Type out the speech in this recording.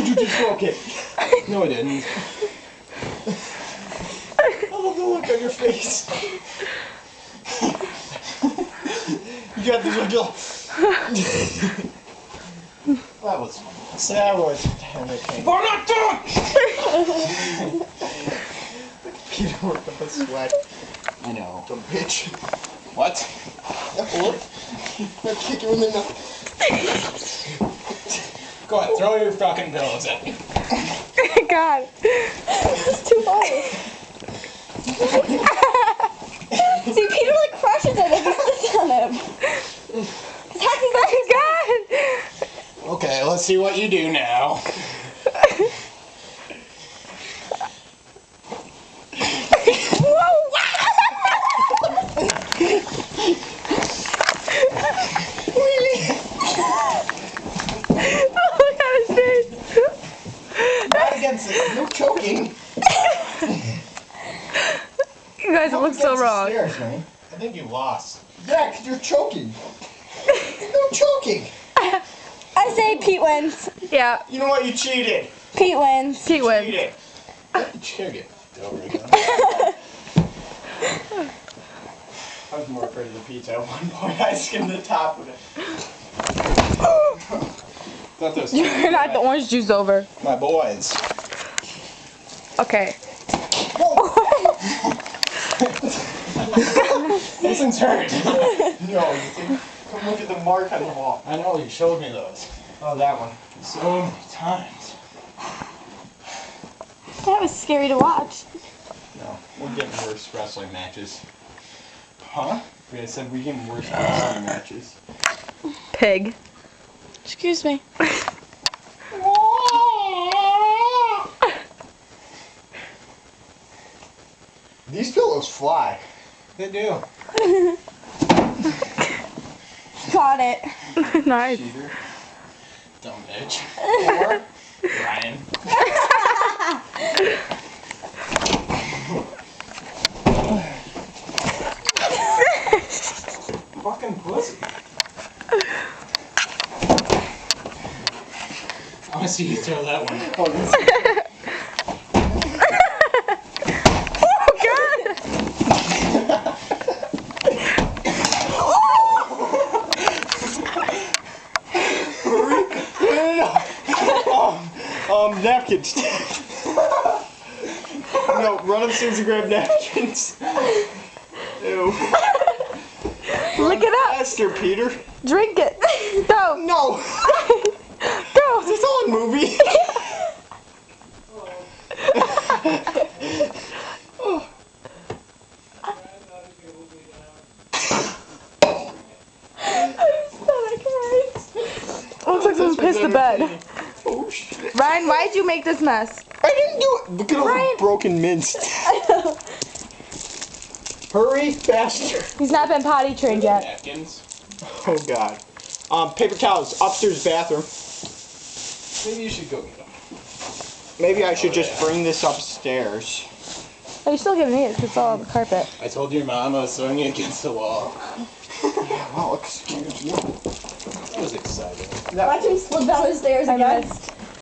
did you just broke it? No, I didn't. I love the look on your face. You got the wiggle. That was entertaining. I'm not done! Peter worked up a sweat. I know. Dumb bitch. What? Look. I'll kick you in the nose. Go ahead, throw your fucking pillows at me. God. It's too funny. See, Peter like crushes it if he sits on him. It's hacking back his God. Okay, let's see what you do now. Look at his face. Not against it. No choking. You guys look so wrong. Stairs, man. I think you lost. Yeah, 'cause you're choking. No choking. I say Pete wins. Yeah, You know what? You cheated. Pete wins. Pete wins. Cheated. Chair get over again. I was more afraid of the pizza at one point. I skimmed the top of it. Thought that was You're not the orange juice over. my boys. Okay. This one's hurt. No, you didn't. Come look at the mark on the wall. I know, you showed me those. Oh, that one. So many times. That was scary to watch. No, we're getting worse wrestling matches. Huh? I said we're getting worse wrestling matches. Pig. Excuse me. These pillows fly. They do. Got it. Nice. Cheater. Dumb bitch. Or Ryan. Fucking pussy. I want to see you throw that one. Oh, this napkins. No, run upstairs and grab napkins. Ew. Look it up. Faster, Peter. Drink it. Go. No. Go. Is this all a movie? Looks like someone pissed the bed. Oh shit. Ryan, why'd you make this mess? I didn't do it. Look at all Ryan. the broken mints. Hurry, faster. He's not been potty trained yet. Napkins. Oh god. Paper towels, upstairs bathroom. Maybe you should go get them. Maybe I should just bring this upstairs. Oh, you're still gonna need it because it's all on the carpet. I told your mom I was throwing you against the wall. Well, excuse me. I was excited. Watch him slip down the stairs again.